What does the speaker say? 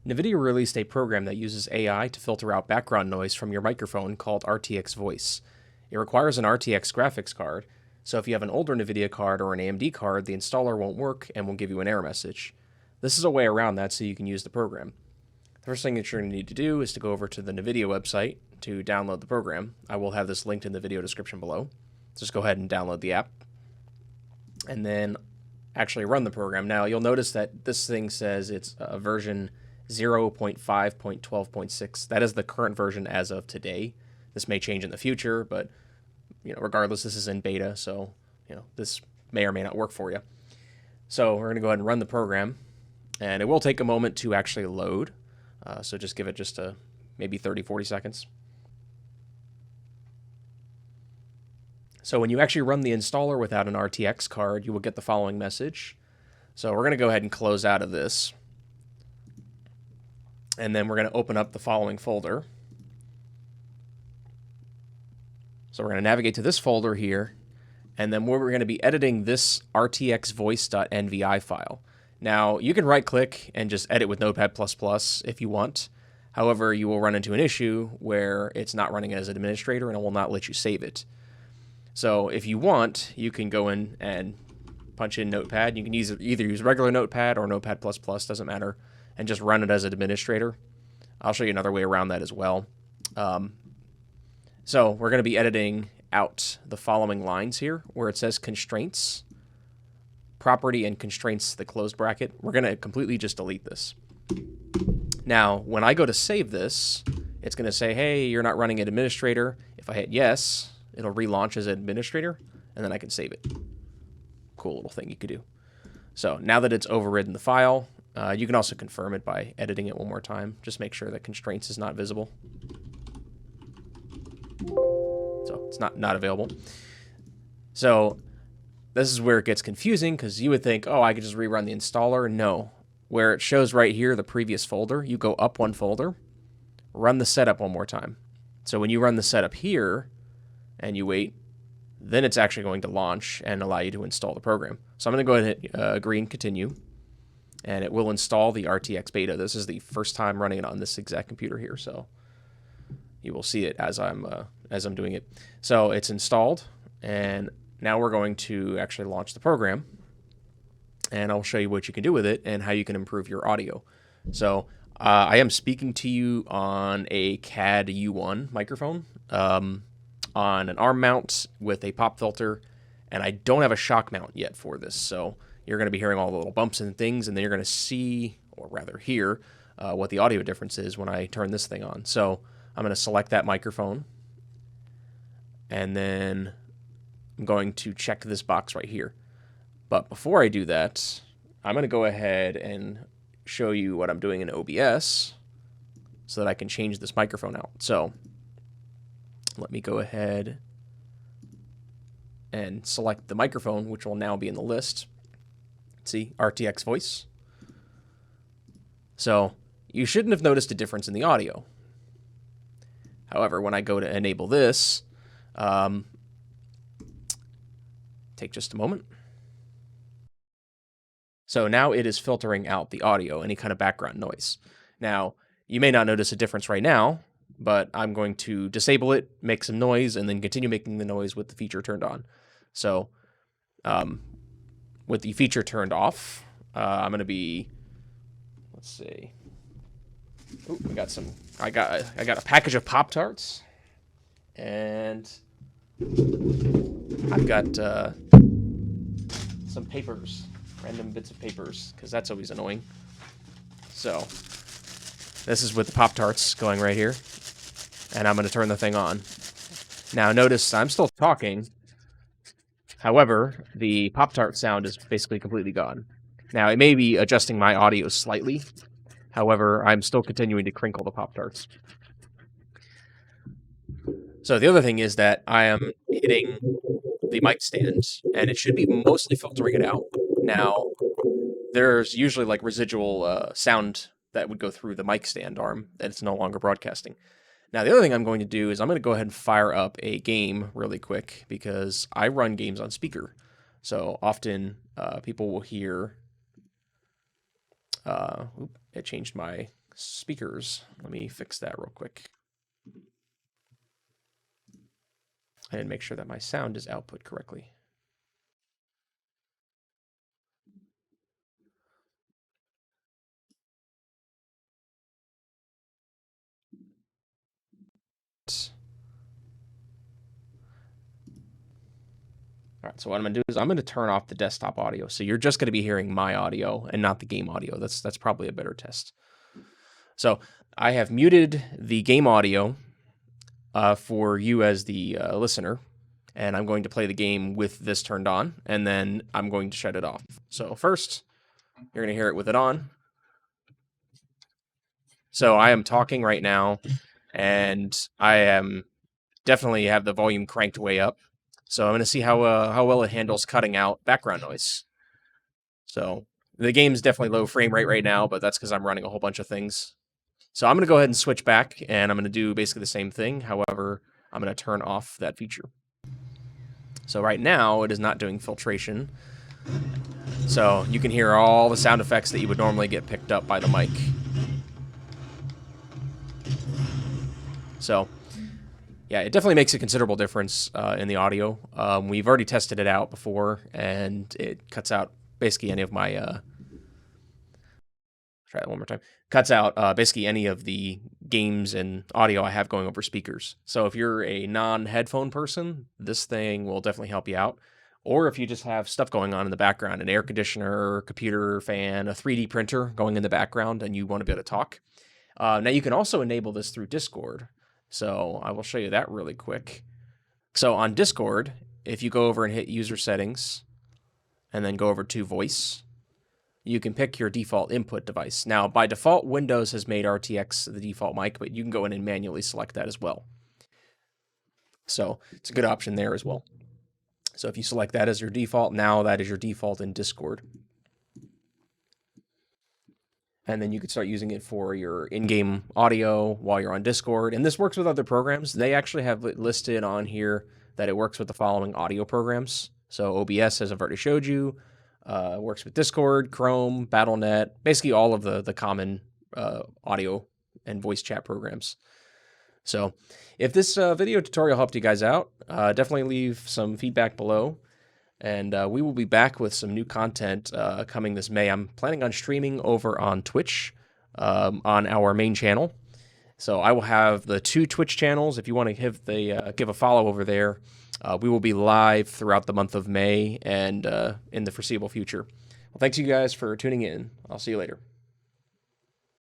NVidia released a program that uses AI to filter out background noise from your microphone called RTX Voice. It requires an RTX graphics card, so if you have an older NVIDIA card or an AMD card, the installer won't work and will give you an error message. This is a way around that so you can use the program. The first thing that you're going to need to do is to go over to the NVIDIA website to download the program. I will have this linked in the video description below. Just go ahead and download the app and then actually run the program. Now you'll notice that this thing says it's a version 0.5.12.6. That is the current version as of today. This may change in the future, but regardless, this is in beta, so this may or may not work for you. So we're going to go ahead and run the program, and it will take a moment to actually load. So just give it just maybe 30-40 seconds. So when you actually run the installer without an RTX card, you will get the following message. So we're going to go ahead and close out of this. And then we're going to open up the following folder. So we're going to navigate to this folder here, and then we're going to be editing this RTX Voice.nvi file. Now, you can right-click and just edit with Notepad++ if you want. However, you will run into an issue where it's not running as an administrator and it will not let you save it. So if you want, you can go in and punch in Notepad. You can either use regular Notepad or Notepad++, doesn't matter, and just run it as an administrator. I'll show you another way around that as well. So we're going to be editing out the following lines here where it says constraints, property, and constraints, the closed bracket. We're going to completely just delete this. Now, when I go to save this, it's going to say, hey, you're not running an administrator. If I hit yes, it'll relaunch as an administrator, and then I can save it. Cool little thing you could do. So now that it's overridden the file, you can also confirm it by editing it one more time. Just make sure that constraints is not visible. So it's not available. So this is where it gets confusing because you would think, oh, I could just rerun the installer. No. Where it shows right here, the previous folder, you go up one folder, run the setup one more time. So when you run the setup here and you wait, then it's actually going to launch and allow you to install the program. So I'm going to go ahead and hit agree and continue. And it will install the RTX beta. This is the first time running it on this exact computer here, so you will see it as I'm doing it. So it's installed, and now we're going to actually launch the program, and I'll show you what you can do with it and how you can improve your audio. So I am speaking to you on a CAD U1 microphone, on an arm mount with a pop filter, and I don't have a shock mount yet for this, so you're going to be hearing all the little bumps and things, and then you're going to see, or rather hear, what the audio difference is when I turn this thing on. So I'm going to select that microphone, and then I'm going to check this box right here. But before I do that, I'm going to go ahead and show you what I'm doing in OBS so that I can change this microphone out. So let me go ahead and select the microphone, which will now be in the list. See, RTX Voice. So you shouldn't have noticed a difference in the audio. However, when I go to enable this, take just a moment. So now it is filtering out the audio, any kind of background noise. Now, you may not notice a difference right now, but I'm going to disable it, make some noise, and then continue making the noise with the feature turned on. So with the feature turned off, I'm going to be, let's see. Ooh, I got a package of Pop-Tarts, and I've got some papers, random bits of papers, because that's always annoying. So this is with the Pop-Tarts going right here, and I'm going to turn the thing on. Now notice I'm still talking. However, the Pop-Tart sound is basically completely gone. Now, it may be adjusting my audio slightly. However, I'm still continuing to crinkle the Pop-Tarts. So the other thing is that I am hitting the mic stand, and it should be mostly filtering it out. Now, there's usually like residual sound that would go through the mic stand arm that it's no longer broadcasting. Now, the other thing I'm going to do is I'm going to go ahead and fire up a game really quick because I run games on speaker. So often people will hear, it changed my speakers. Let me fix that real quick. I didn't make sure that my sound is output correctly. All right, so what I'm gonna do is I'm gonna turn off the desktop audio. So you're just gonna be hearing my audio and not the game audio. That's probably a better test. So I have muted the game audio for you as the listener, and I'm going to play the game with this turned on, and then I'm going to shut it off. So first, you're gonna hear it with it on. So I am talking right now, and I am definitely have the volume cranked way up. So I'm going to see how well it handles cutting out background noise. So the game's definitely low frame rate right now, but that's because I'm running a whole bunch of things. So I'm going to go ahead and switch back, and I'm going to do basically the same thing. However, I'm going to turn off that feature. So right now, it is not doing filtration. So you can hear all the sound effects that you would normally get picked up by the mic. So yeah, it definitely makes a considerable difference in the audio. We've already tested it out before, and it cuts out basically any of my... try that one more time. Cuts out basically any of the games and audio I have going over speakers. So if you're a non-headphone person, this thing will definitely help you out. Or if you just have stuff going on in the background, an air conditioner, computer, fan, a 3D printer going in the background, and you want to be able to talk. Now you can also enable this through Discord. So I will show you that really quick. So on Discord, if you go over and hit user settings and then go over to voice, you can pick your default input device. Now by default, Windows has made RTX the default mic, but you can go in and manually select that as well. So it's a good option there as well. So if you select that as your default, now that is your default in Discord. And then you could start using it for your in-game audio while you're on Discord. And this works with other programs. They actually have it listed on here that it works with the following audio programs. So OBS, as I've already showed you, works with Discord, Chrome, Battle.net, basically all of the common audio and voice chat programs. So if this video tutorial helped you guys out, definitely leave some feedback below. And we will be back with some new content coming this May. I'm planning on streaming over on Twitch on our main channel. So I will have the 2 Twitch channels. If you want to give a follow over there, we will be live throughout the month of May and in the foreseeable future. Well, thanks you guys for tuning in. I'll see you later.